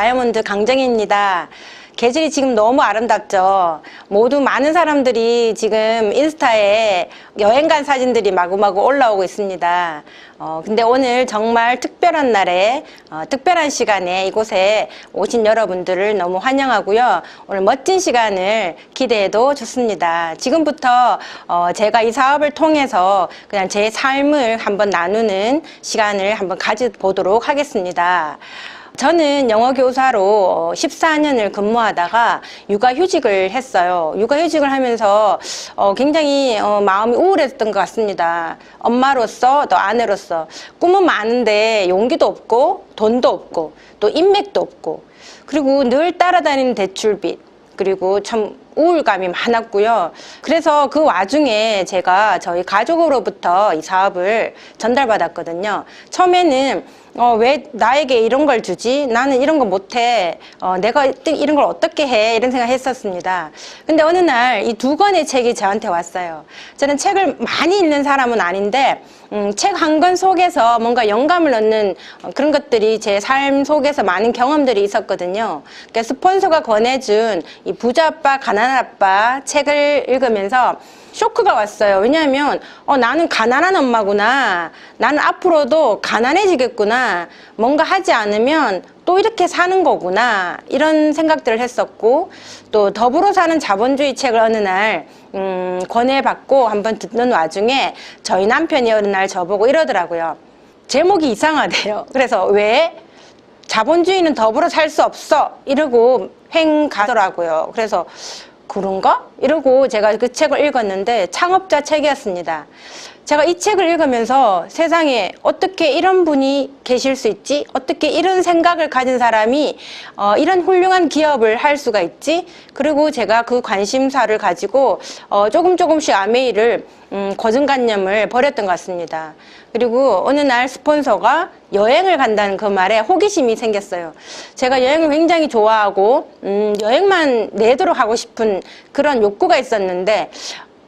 다이아몬드 강정희입니다. 계절이 지금 너무 아름답죠. 모두 많은 사람들이 지금 인스타에 여행 간 사진들이 마구마구 올라오고 있습니다. 근데 오늘 정말 특별한 날에 특별한 시간에 이곳에 오신 여러분들을 너무 환영하고요. 오늘 멋진 시간을 기대해도 좋습니다. 지금부터 제가 이 사업을 통해서 그냥 제 삶을 한번 나누는 시간을 한번 가져보도록 하겠습니다. 저는 영어교사로 14년을 근무하다가 육아휴직을 했어요. 육아휴직을 하면서 굉장히 마음이 우울했던 것 같습니다. 엄마로서 또 아내로서 꿈은 많은데 용기도 없고 돈도 없고 또 인맥도 없고 그리고 늘 따라다니는 대출빚 그리고 참 우울감이 많았고요. 그래서 그 와중에 제가 저희 가족으로부터 이 사업을 전달받았거든요. 처음에는 왜 나에게 이런 걸 주지? 나는 이런 거 못해. 내가 이런 걸 어떻게 해? 이런 생각 했었습니다. 근데 어느 날 이 2권의 책이 저한테 왔어요. 저는 책을 많이 읽는 사람은 아닌데 책 한 권 속에서 뭔가 영감을 얻는 그런 것들이 제 삶 속에서 많은 경험들이 있었거든요. 그러니까 스폰서가 권해준 이 부자 아빠 가난한 아빠 책을 읽으면서 쇼크가 왔어요. 왜냐하면 나는 가난한 엄마구나. 나는 앞으로도 가난해지겠구나. 뭔가 하지 않으면 또 이렇게 사는 거구나. 이런 생각들을 했었고 또 더불어 사는 자본주의 책을 어느 날 권해받고 한번 듣는 와중에 저희 남편이 어느 날 저보고 이러더라고요. 제목이 이상하대요. 그래서 왜? 자본주의는 더불어 살 수 없어. 이러고 횡 가더라고요. 그래서 그런가? 이러고 제가 그 책을 읽었는데 창업자 책이었습니다. 제가 이 책을 읽으면서 세상에 어떻게 이런 분이 계실 수 있지? 어떻게 이런 생각을 가진 사람이 이런 훌륭한 기업을 할 수가 있지? 그리고 제가 그 관심사를 가지고 조금씩 아메이를 고정관념을 버렸던 것 같습니다. 그리고 어느 날 스폰서가 여행을 간다는 그 말에 호기심이 생겼어요. 제가 여행을 굉장히 좋아하고 여행만 내도록 하고 싶은 그런 욕구가 있었는데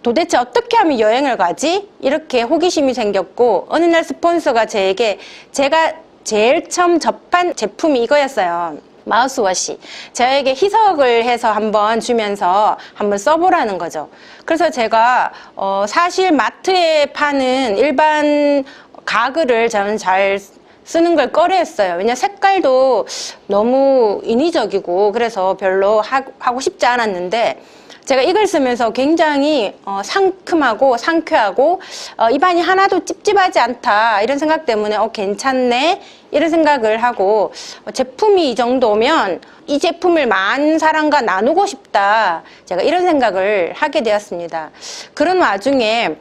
도대체 어떻게 하면 여행을 가지? 이렇게 호기심이 생겼고 어느 날 스폰서가 제가 제일 처음 접한 제품이 이거였어요. 마우스워시. 저에게 희석을 해서 한번 주면서 한번 써보라는 거죠. 그래서 제가 사실 마트에 파는 일반 가글을 저는 잘 쓰는 걸 꺼려했어요. 왜냐 색깔도 너무 인위적이고 그래서 별로 하고 싶지 않았는데 제가 이걸 쓰면서 굉장히 상큼하고 상쾌하고 입안이 하나도 찝찝하지 않다 이런 생각 때문에 괜찮네 이런 생각을 하고 제품이 이 정도면 이 제품을 많은 사람과 나누고 싶다 제가 이런 생각을 하게 되었습니다. 그런 와중에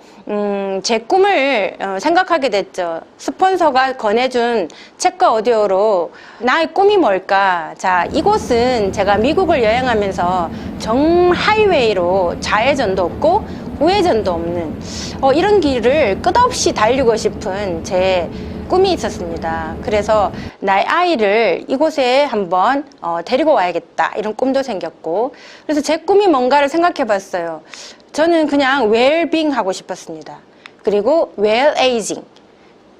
제 꿈을 생각하게 됐죠. 스폰서가 권해준 책과 오디오로 나의 꿈이 뭘까? 자, 이곳은 제가 미국을 여행하면서 정말 하이웨이로 좌회전도 없고 우회전도 없는 이런 길을 끝없이 달리고 싶은 제 꿈이 있었습니다. 그래서 나의 아이를 이곳에 한번 데리고 와야겠다 이런 꿈도 생겼고 그래서 제 꿈이 뭔가를 생각해 봤어요. 저는 그냥 웰빙 하고 싶었습니다. 그리고 웰 에이징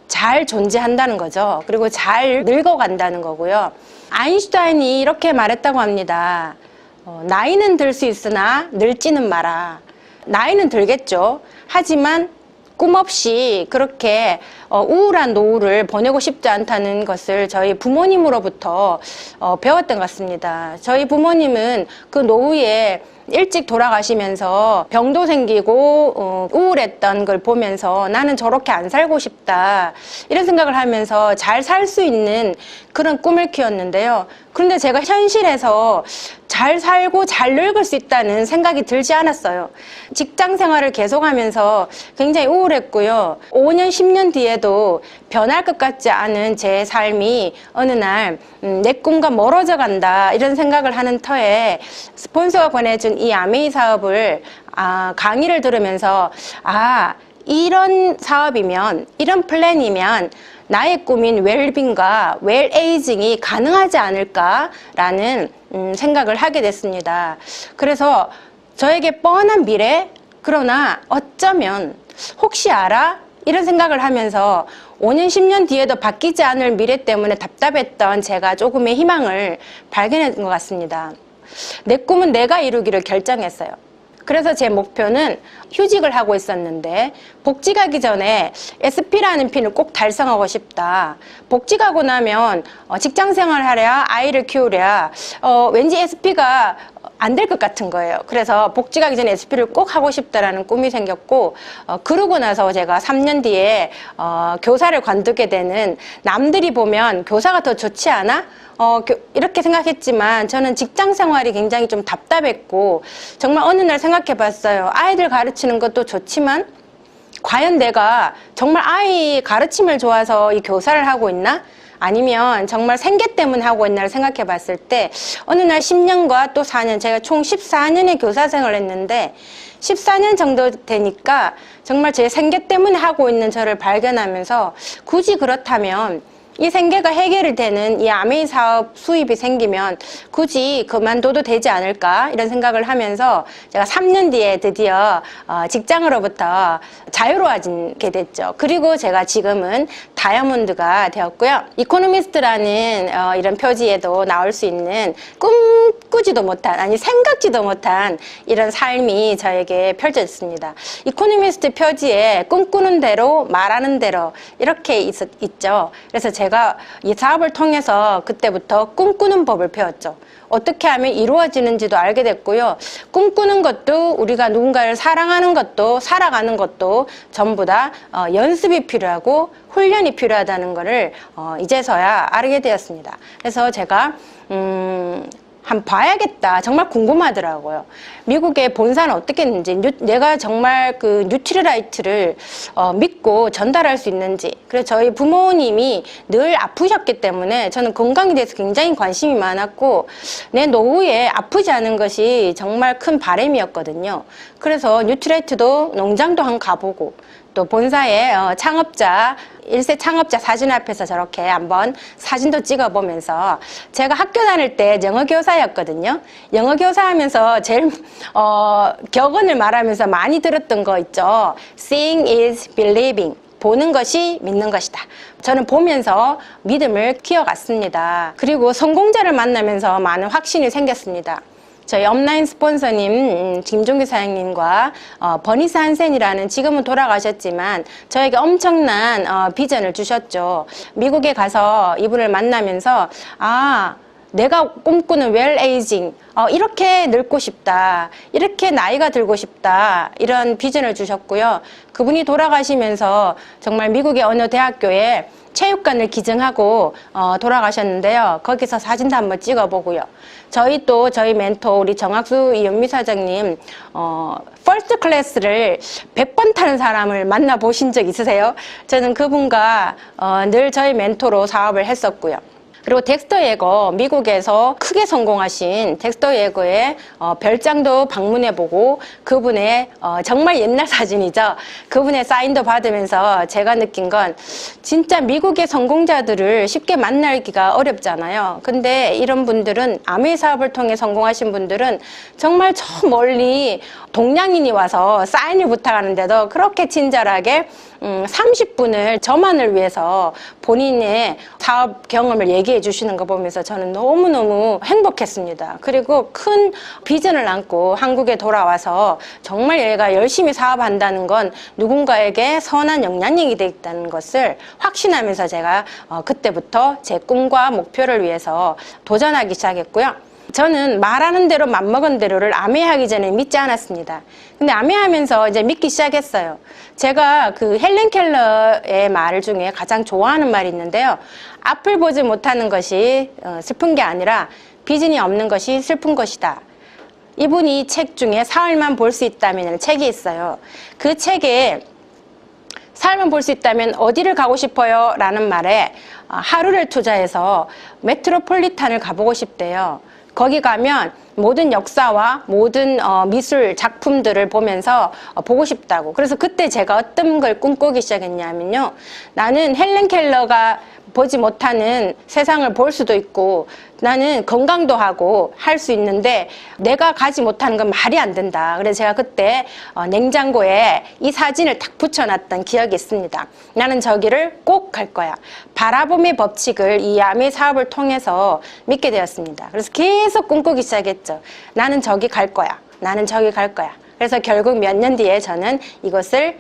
잘 존재한다는 거죠. 그리고 잘 늙어간다는 거고요. 아인슈타인이 이렇게 말했다고 합니다. 나이는 들 수 있으나 늙지는 마라. 나이는 들겠죠. 하지만 꿈 없이 그렇게 우울한 노후를 보내고 싶지 않다는 것을 저희 부모님으로부터 배웠던 것 같습니다. 저희 부모님은 그 노후에 일찍 돌아가시면서 병도 생기고 우울했던 걸 보면서 나는 저렇게 안 살고 싶다 이런 생각을 하면서 잘 살 수 있는 그런 꿈을 키웠는데요. 그런데 제가 현실에서 잘 살고 잘 늙을 수 있다는 생각이 들지 않았어요. 직장 생활을 계속하면서 굉장히 우울했고요. 5년, 10년 뒤에도 변할 것 같지 않은 제 삶이 어느 날 내 꿈과 멀어져 간다 이런 생각을 하는 터에 스폰서가 권해준 이 아메이 사업을 강의를 들으면서 이런 사업이면 이런 플랜이면 나의 꿈인 웰빙과 웰에이징이 가능하지 않을까라는 생각을 하게 됐습니다. 그래서 저에게 뻔한 미래 그러나 어쩌면 혹시 알아? 이런 생각을 하면서 5년, 10년 뒤에도 바뀌지 않을 미래 때문에 답답했던 제가 조금의 희망을 발견한 것 같습니다. 내 꿈은 내가 이루기를 결정했어요. 그래서 제 목표는 휴직을 하고 있었는데 복직하기 전에 SP라는 핀을 꼭 달성하고 싶다. 복직하고 나면 직장 생활하랴 아이를 키우랴 왠지 SP가 안 될 것 같은 거예요. 그래서 복직하기 전에 SP를 꼭 하고 싶다라는 꿈이 생겼고 그러고 나서 제가 3년 뒤에 교사를 관두게 되는, 남들이 보면 교사가 더 좋지 않아? 이렇게 생각했지만 저는 직장 생활이 굉장히 좀 답답했고 정말 어느 날 생각해 봤어요. 아이들 가르치는 것도 좋지만 과연 내가 정말 아이 가르침을 좋아서 이 교사를 하고 있나? 아니면 정말 생계 때문에 하고 있나를 생각해 봤을 때 어느 날 10년과 또 4년, 제가 총 14년의 교사 생활을 했는데 14년 정도 되니까 정말 제 생계 때문에 하고 있는 저를 발견하면서 굳이 그렇다면 이 생계가 해결이 되는 이 아메이 사업 수입이 생기면 굳이 그만둬도 되지 않을까 이런 생각을 하면서 제가 3년 뒤에 드디어 직장으로부터 자유로워지게 됐죠. 그리고 제가 지금은 다이아몬드가 되었고요. 이코노미스트라는 이런 표지에도 나올 수 있는 꿈꾸지도 못한, 아니 생각지도 못한 이런 삶이 저에게 펼쳐졌습니다. 이코노미스트 표지에 꿈꾸는 대로 말하는 대로 이렇게 있죠. 그래서 제가 이 사업을 통해서 그때부터 꿈꾸는 법을 배웠죠. 어떻게 하면 이루어지는지도 알게 됐고요. 꿈꾸는 것도 우리가 누군가를 사랑하는 것도 살아가는 것도 전부 다 연습이 필요하고 훈련이 필요하다는 것을 이제서야 알게 되었습니다. 그래서 제가 한번 봐야겠다. 정말 궁금하더라고요. 미국의 본사는 어떻게 했는지, 내가 정말 그 뉴트리라이트를 믿고 전달할 수 있는지. 그래서 저희 부모님이 늘 아프셨기 때문에 저는 건강에 대해서 굉장히 관심이 많았고 내 노후에 아프지 않은 것이 정말 큰 바람이었거든요. 그래서 뉴트리라이트도 농장도 한번 가보고 또 본사의 창업자, 1세 창업자 사진 앞에서 저렇게 한번 사진도 찍어보면서, 제가 학교 다닐 때 영어교사였거든요. 영어교사 하면서 제일 격언을 말하면서 많이 들었던 거 있죠. Seeing is believing. 보는 것이 믿는 것이다. 저는 보면서 믿음을 키워갔습니다. 그리고 성공자를 만나면서 많은 확신이 생겼습니다. 저희 업라인 스폰서님 김종규 사장님과 버니스 한센이라는, 지금은 돌아가셨지만 저에게 엄청난 비전을 주셨죠. 미국에 가서 이분을 만나면서 내가 꿈꾸는 웰 에이징, 이렇게 늙고 싶다, 이렇게 나이가 들고 싶다, 이런 비전을 주셨고요. 그분이 돌아가시면서 정말 미국의 어느 대학교에 체육관을 기증하고 돌아가셨는데요. 거기서 사진도 한번 찍어보고요. 저희 멘토 우리 정학수 이은미 사장님 퍼스트 클래스를 100번 타는 사람을 만나보신 적 있으세요? 저는 그분과 늘 저희 멘토로 사업을 했었고요. 그리고 덱스터 예거, 미국에서 크게 성공하신 덱스터 예거의 별장도 방문해보고 그분의 정말 옛날 사진이죠. 그분의 사인도 받으면서 제가 느낀 건 진짜 미국의 성공자들을 쉽게 만나기가 어렵잖아요. 근데 이런 분들은, 아메이 사업을 통해 성공하신 분들은 정말 저 멀리 동양인이 와서 사인을 부탁하는데도 그렇게 친절하게 30분을 저만을 위해서 본인의 사업 경험을 얘기해 주시는 거 보면서 저는 너무너무 행복했습니다. 그리고 큰 비전을 안고 한국에 돌아와서 정말 얘가 열심히 사업한다는 건 누군가에게 선한 영향력이 되겠다는 것을 확신하면서 제가 그때부터 제 꿈과 목표를 위해서 도전하기 시작했고요. 저는 말하는 대로 맘먹은 대로를 아메이하기 전에 믿지 않았습니다. 근데 아메이하면서 이제 믿기 시작했어요. 제가 그 헬렌 켈러의 말 중에 가장 좋아하는 말이 있는데요. 앞을 보지 못하는 것이 슬픈 게 아니라 비전이 없는 것이 슬픈 것이다. 이분이 책 중에 사흘만 볼 수 있다면 책이 있어요. 그 책에 삶을 볼 수 있다면 어디를 가고 싶어요? 라는 말에 하루를 투자해서 메트로폴리탄을 가보고 싶대요. 거기 가면 모든 역사와 모든 미술 작품들을 보면서 보고 싶다고. 그래서 그때 제가 어떤 걸 꿈꾸기 시작했냐면요. 나는 헬렌 켈러가 보지 못하는 세상을 볼 수도 있고 나는 건강도 하고 할 수 있는데 내가 가지 못하는 건 말이 안 된다. 그래서 제가 그때 냉장고에 이 사진을 딱 붙여놨던 기억이 있습니다. 나는 저기를 꼭 갈 거야. 바라봄의 법칙을 이 야매 사업을 통해서 믿게 되었습니다. 그래서 계속 꿈꾸기 시작했죠. 나는 저기 갈 거야. 나는 저기 갈 거야. 그래서 결국 몇 년 뒤에 저는 이곳을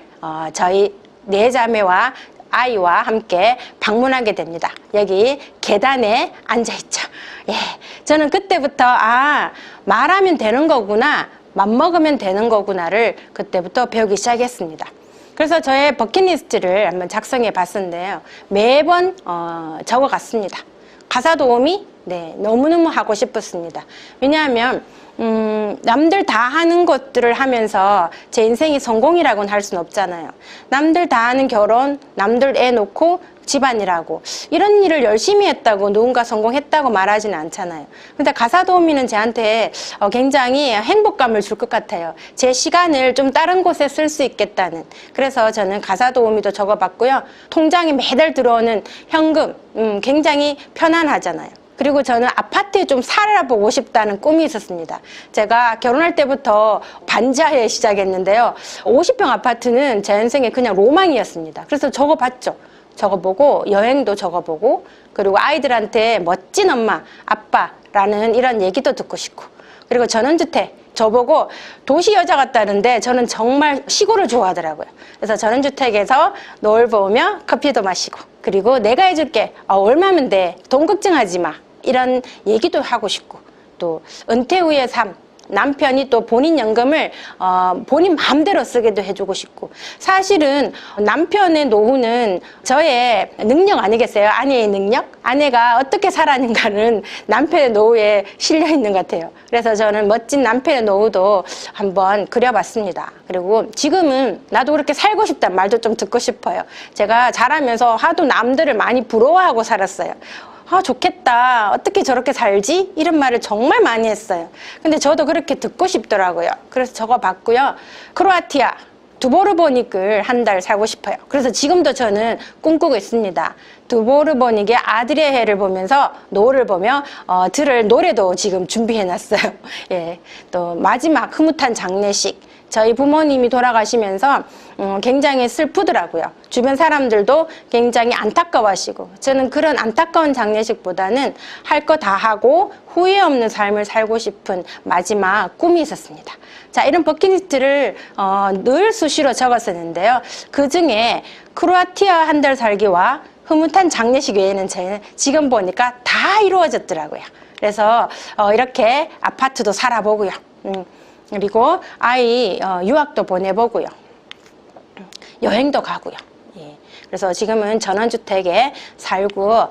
저희 네 자매와 아이와 함께 방문하게 됩니다. 여기 계단에 앉아있죠. 예, 저는 그때부터 말하면 되는 거구나, 맘먹으면 되는 거구나를 그때부터 배우기 시작했습니다. 그래서 저의 버킷리스트를 한번 작성해 봤었는데요. 매번 적어갔습니다. 가사 도우미 너무너무 하고 싶었습니다. 왜냐하면 남들 다 하는 것들을 하면서 제 인생이 성공이라고는 할 수는 없잖아요. 남들 다 하는 결혼, 남들 애 놓고 집안일하고 이런 일을 열심히 했다고 누군가 성공했다고 말하지는 않잖아요. 근데 가사 도우미는 저한테 굉장히 행복감을 줄 것 같아요. 제 시간을 좀 다른 곳에 쓸 수 있겠다는. 그래서 저는 가사 도우미도 적어봤고요. 통장에 매달 들어오는 현금 굉장히 편안하잖아요. 그리고 저는 아파트에 좀 살아보고 싶다는 꿈이 있었습니다. 제가 결혼할 때부터 반지하에 시작했는데요. 50평 아파트는 제 인생에 그냥 로망이었습니다. 그래서 적어봤죠. 적어보고 여행도 적어보고 그리고 아이들한테 멋진 엄마, 아빠라는 이런 얘기도 듣고 싶고 그리고 전원주택 저보고 도시 여자 같다는데 저는 정말 시골을 좋아하더라고요. 그래서 전원주택에서 노을 보며 커피도 마시고 그리고 내가 해줄게 얼마면 돼 돈 걱정하지 마 이런 얘기도 하고 싶고 또 은퇴 후의 삶 남편이 또 본인 연금을 본인 마음대로 쓰게도 해주고 싶고 사실은 남편의 노후는 저의 능력 아니겠어요? 아내의 능력? 아내가 어떻게 살았는가는 남편의 노후에 실려 있는 것 같아요. 그래서 저는 멋진 남편의 노후도 한번 그려봤습니다. 그리고 지금은 나도 그렇게 살고 싶다는 말도 좀 듣고 싶어요. 제가 자라면서 하도 남들을 많이 부러워하고 살았어요. 좋겠다. 어떻게 저렇게 살지? 이런 말을 정말 많이 했어요. 근데 저도 그렇게 듣고 싶더라고요. 그래서 적어봤고요. 크로아티아, 두보르보닉을 한 달 살고 싶어요. 그래서 지금도 저는 꿈꾸고 있습니다. 두보르보닉의 아들의 해를 보면서 노을을 보며 들을 노래도 지금 준비해놨어요. 예, 또 마지막 흐뭇한 장례식. 저희 부모님이 돌아가시면서 굉장히 슬프더라고요. 주변 사람들도 굉장히 안타까워하시고 저는 그런 안타까운 장례식보다는 할 거 다 하고 후회 없는 삶을 살고 싶은 마지막 꿈이 있었습니다. 자, 이런 버킷리스트를 늘 수시로 적었었는데요. 그중에 크로아티아 한 달 살기와 흐뭇한 장례식 외에는 저는 지금 보니까 다 이루어졌더라고요. 그래서 이렇게 아파트도 살아보고요. 그리고 아이 유학도 보내보고요. 여행도 가고요. 예. 그래서 지금은 전원주택에 살고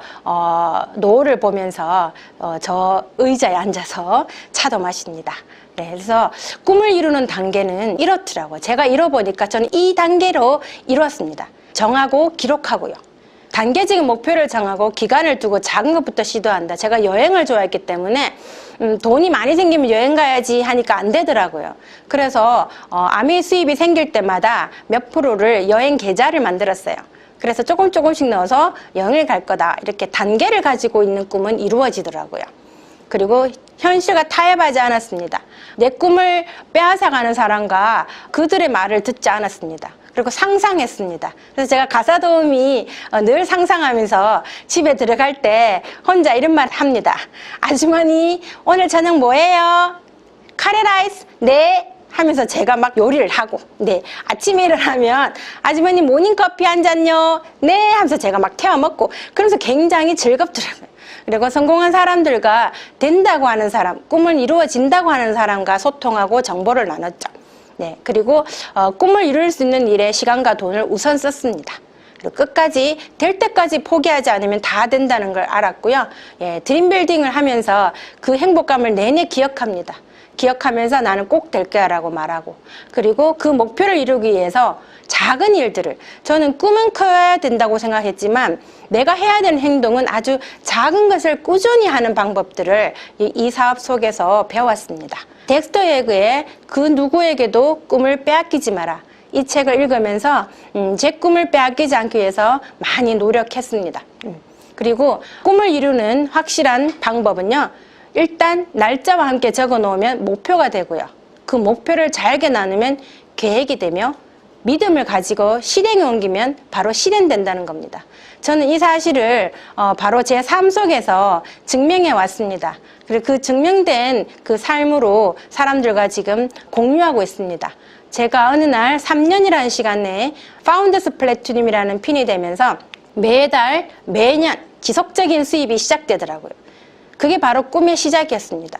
노을을 보면서 저 의자에 앉아서 차도 마십니다. 네, 그래서 꿈을 이루는 단계는 이렇더라고요. 제가 이뤄보니까 저는 이 단계로 이루었습니다. 정하고 기록하고요. 단계적인 목표를 정하고 기간을 두고 작은 것부터 시도한다. 제가 여행을 좋아했기 때문에 돈이 많이 생기면 여행 가야지 하니까 안 되더라고요. 그래서 아미 수입이 생길 때마다 몇 프로를 여행 계좌를 만들었어요. 그래서 조금씩 넣어서 여행을 갈 거다. 이렇게 단계를 가지고 있는 꿈은 이루어지더라고요. 그리고 현실과 타협하지 않았습니다. 내 꿈을 빼앗아가는 사람과 그들의 말을 듣지 않았습니다. 그리고 상상했습니다. 그래서 제가 가사 도우미 늘 상상하면서 집에 들어갈 때 혼자 이런 말 합니다. 아주머니 오늘 저녁 뭐예요? 카레라이스? 네. 하면서 제가 막 요리를 하고 네. 아침에 일어나면 아주머니 모닝커피 한 잔요? 네. 하면서 제가 막 태워 먹고 그러면서 굉장히 즐겁더라고요. 그리고 성공한 사람들과 된다고 하는 사람, 꿈을 이루어진다고 하는 사람과 소통하고 정보를 나눴죠. 네, 그리고 꿈을 이룰 수 있는 일에 시간과 돈을 우선 썼습니다. 그리고 끝까지 될 때까지 포기하지 않으면 다 된다는 걸 알았고요. 예, 드림빌딩을 하면서 그 행복감을 내내 기억합니다. 기억하면서 나는 꼭 될 거야 라고 말하고, 그리고 그 목표를 이루기 위해서 작은 일들을, 저는 꿈은 커야 된다고 생각했지만 내가 해야 되는 행동은 아주 작은 것을 꾸준히 하는 방법들을 이 사업 속에서 배웠습니다. 덱스터 예그의 그 누구에게도 꿈을 빼앗기지 마라, 이 책을 읽으면서 제 꿈을 빼앗기지 않기 위해서 많이 노력했습니다. 그리고 꿈을 이루는 확실한 방법은요, 일단 날짜와 함께 적어 놓으면 목표가 되고요, 그 목표를 잘게 나누면 계획이 되며, 믿음을 가지고 실행에 옮기면 바로 실현된다는 겁니다. 저는 이 사실을 바로 제 삶 속에서 증명해 왔습니다. 그리고 그 증명된 그 삶으로 사람들과 지금 공유하고 있습니다. 제가 어느 날 3년이라는 시간 내에 파운더스 플래티넘이라는 핀이 되면서 매달 매년 지속적인 수입이 시작되더라고요. 그게 바로 꿈의 시작이었습니다.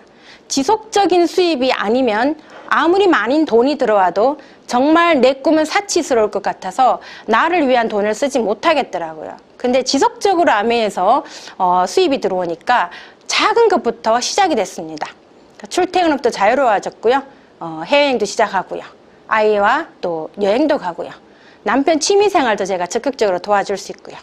지속적인 수입이 아니면 아무리 많은 돈이 들어와도 정말 내 꿈은 사치스러울 것 같아서 나를 위한 돈을 쓰지 못하겠더라고요. 근데 지속적으로 아메에서 수입이 들어오니까 작은 것부터 시작이 됐습니다. 출퇴근업도 자유로워졌고요, 해외여행도 시작하고요, 아이와 또 여행도 가고요, 남편 취미생활도 제가 적극적으로 도와줄 수 있고요.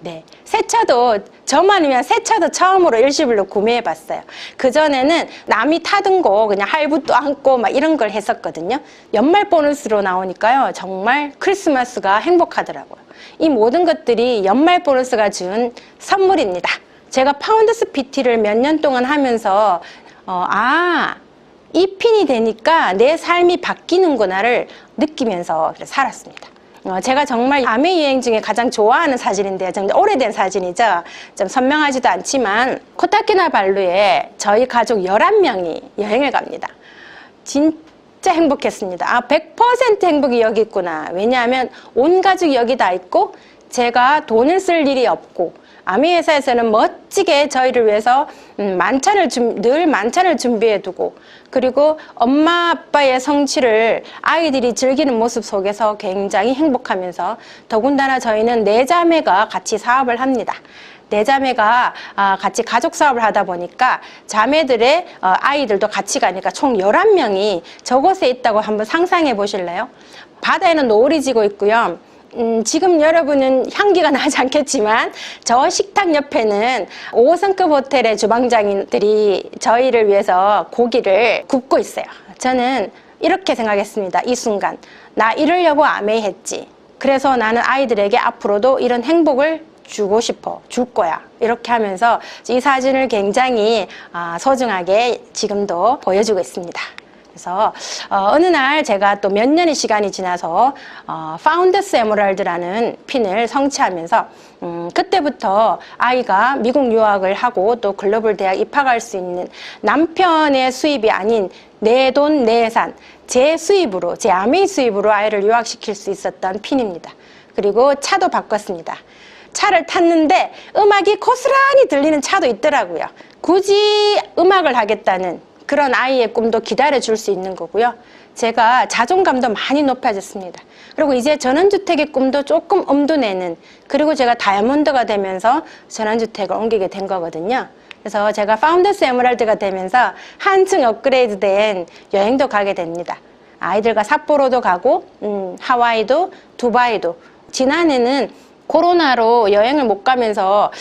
네, 새 차도 저만이면 새 차도 처음으로 일시불로 구매해 봤어요. 그전에는 남이 타던 거 그냥 할부도 안고 막 이런 걸 했었거든요. 연말 보너스로 나오니까요, 정말 크리스마스가 행복하더라고요. 이 모든 것들이 연말 보너스가 준 선물입니다. 제가 파운더스 PT를 몇 년 동안 하면서 이 핀이 되니까 내 삶이 바뀌는구나를 느끼면서 살았습니다. 제가 정말 아메 여행 중에 가장 좋아하는 사진인데요, 좀 오래된 사진이죠. 좀 선명하지도 않지만 코타키나발루에 저희 가족 11명이 여행을 갑니다. 진짜 행복했습니다. 100% 행복이 여기 있구나. 왜냐하면 온 가족이 여기 다 있고 제가 돈을 쓸 일이 없고, 아미 회사에서는 멋지게 저희를 위해서 늘 만찬을 준비해 두고, 그리고 엄마 아빠의 성취를 아이들이 즐기는 모습 속에서 굉장히 행복하면서, 더군다나 저희는 4자매가 같이 사업을 합니다. 4자매가 같이 가족 사업을 하다 보니까 자매들의 아이들도 같이 가니까 총 11명이 저곳에 있다고 한번 상상해 보실래요? 바다에는 노을이 지고 있고요. 지금 여러분은 향기가 나지 않겠지만 저 식탁 옆에는 5성급 호텔의 주방장님들이 저희를 위해서 고기를 굽고 있어요. 저는 이렇게 생각했습니다. 이 순간 나 이러려고 아메이 했지. 그래서 나는 아이들에게 앞으로도 이런 행복을 주고 싶어, 줄 거야. 이렇게 하면서 이 사진을 굉장히 소중하게 지금도 보여주고 있습니다. 그래서 어느 날 제가 또 몇 년의 시간이 지나서 파운더스 에메랄드라는 핀을 성취하면서 그때부터 아이가 미국 유학을 하고 또 글로벌 대학 입학할 수 있는, 남편의 수입이 아닌 내 돈, 내 예산, 제 수입으로, 제 아메이 수입으로 아이를 유학시킬 수 있었던 핀입니다. 그리고 차도 바꿨습니다. 차를 탔는데 음악이 고스란히 들리는 차도 있더라고요. 굳이 음악을 하겠다는 그런 아이의 꿈도 기다려줄 수 있는 거고요. 제가 자존감도 많이 높아졌습니다. 그리고 이제 전원주택의 꿈도 조금 엄두내는, 그리고 제가 다이아몬드가 되면서 전원주택을 옮기게 된 거거든요. 그래서 제가 파운더스 에메랄드가 되면서 한층 업그레이드된 여행도 가게 됩니다. 아이들과 삿포로도 가고 하와이도, 두바이도. 지난해는 코로나로 여행을 못 가면서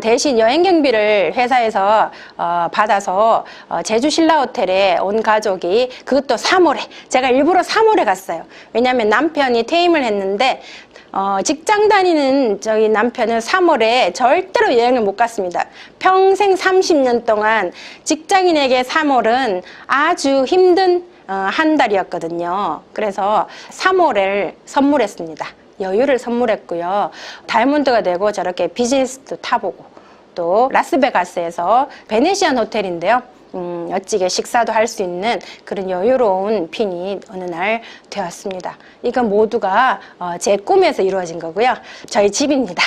대신 여행 경비를 회사에서 받아서 제주 신라 호텔에 온 가족이, 그것도 3월에, 제가 일부러 3월에 갔어요. 왜냐하면 남편이 퇴임을 했는데 직장 다니는 저희 남편은 3월에 절대로 여행을 못 갔습니다. 평생 30년 동안 직장인에게 3월은 아주 힘든 한 달이었거든요. 그래서 3월을 선물했습니다. 여유를 선물했고요. 다이아몬드가 되고 저렇게 비즈니스도 타보고, 또 라스베가스에서 베네시안 호텔인데요. 멋지게 식사도 할 수 있는 그런 여유로운 핀이 어느 날 되었습니다. 이건 모두가 제 꿈에서 이루어진 거고요. 저희 집입니다.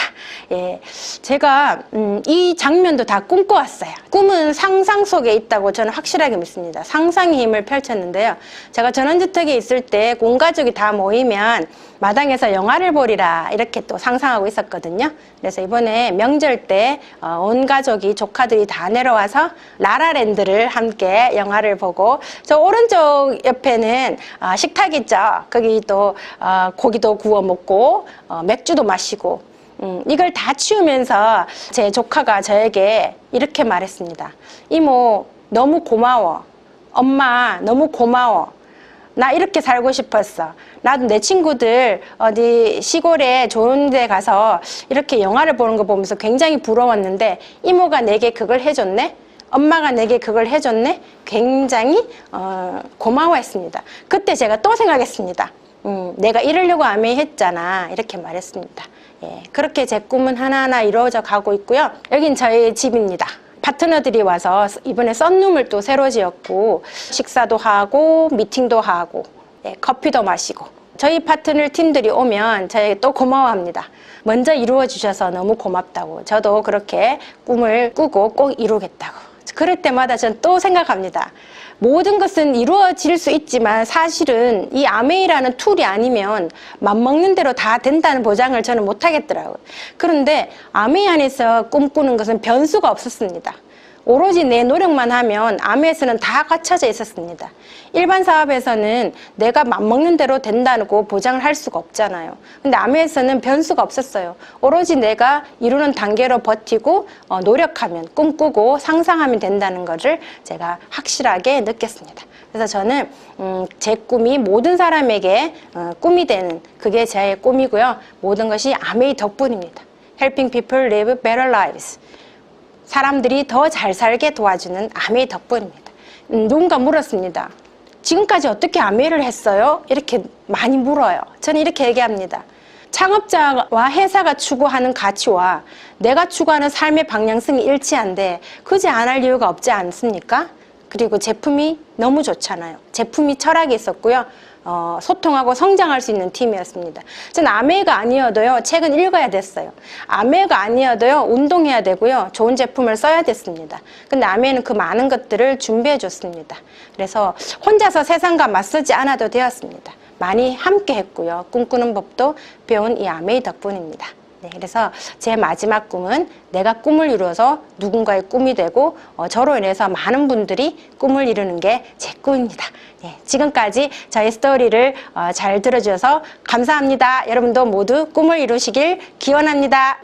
예, 제가 이 장면도 다 꿈꿔왔어요. 꿈은 상상 속에 있다고 저는 확실하게 믿습니다. 상상의 힘을 펼쳤는데요. 제가 전원주택에 있을 때 온 가족이 다 모이면 마당에서 영화를 보리라 이렇게 또 상상하고 있었거든요. 그래서 이번에 명절 때 온 가족이 조카들이 다 내려와서 라라랜드를 함께 영화를 보고 저 오른쪽 옆에는 식탁 있죠. 거기 또 고기도 구워 먹고 맥주도 마시고 이걸 다 치우면서 제 조카가 저에게 이렇게 말했습니다. 이모 너무 고마워. 엄마 너무 고마워. 나 이렇게 살고 싶었어. 나도 내 친구들 어디 시골에 좋은 데 가서 이렇게 영화를 보는 거 보면서 굉장히 부러웠는데 이모가 내게 그걸 해줬네? 엄마가 내게 그걸 해줬네? 굉장히 고마워했습니다. 그때 제가 또 생각했습니다. 내가 이러려고 아메이 했잖아. 이렇게 말했습니다. 예, 그렇게 제 꿈은 하나하나 이루어져 가고 있고요. 여긴 저희 집입니다. 파트너들이 와서 이번에 썬룸을 또 새로 지었고 식사도 하고 미팅도 하고 커피도 마시고 저희 파트너 팀들이 오면 저에게 또 고마워합니다. 먼저 이루어 주셔서 너무 고맙다고. 저도 그렇게 꿈을 꾸고 꼭 이루겠다고. 그럴 때마다 전 또 생각합니다. 모든 것은 이루어질 수 있지만 사실은 이 아메이라는 툴이 아니면 맘먹는 대로 다 된다는 보장을 저는 못 하겠더라고요. 그런데 아메이 안에서 꿈꾸는 것은 변수가 없었습니다. 오로지 내 노력만 하면 아메이에서는 다 갖춰져 있었습니다. 일반 사업에서는 내가 맘먹는 대로 된다고 보장을 할 수가 없잖아요. 근데 아메이에서는 변수가 없었어요. 오로지 내가 이루는 단계로 버티고 노력하면, 꿈꾸고 상상하면 된다는 것을 제가 확실하게 느꼈습니다. 그래서 저는 제 꿈이 모든 사람에게 꿈이 되는 그게 제 꿈이고요. 모든 것이 아메이 덕분입니다. Helping people live better lives. 사람들이 더 잘 살게 도와주는 아메이 덕분입니다. 누군가 물었습니다. 지금까지 어떻게 아메이를 했어요? 이렇게 많이 물어요. 저는 이렇게 얘기합니다. 창업자와 회사가 추구하는 가치와 내가 추구하는 삶의 방향성이 일치한데 그지 않을 이유가 없지 않습니까? 그리고 제품이 너무 좋잖아요. 제품이 철학이 있었고요. 소통하고 성장할 수 있는 팀이었습니다. 저는 아메이가 아니어도요, 책은 읽어야 됐어요. 아메이가 아니어도요, 운동해야 되고요, 좋은 제품을 써야 됐습니다. 근데 아메이는 그 많은 것들을 준비해 줬습니다. 그래서 혼자서 세상과 맞서지 않아도 되었습니다. 많이 함께 했고요. 꿈꾸는 법도 배운 이 아메이 덕분입니다. 네, 그래서 제 마지막 꿈은 내가 꿈을 이루어서 누군가의 꿈이 되고 저로 인해서 많은 분들이 꿈을 이루는 게 제 꿈입니다. 네, 지금까지 저희 스토리를 잘 들어주셔서 감사합니다. 여러분도 모두 꿈을 이루시길 기원합니다.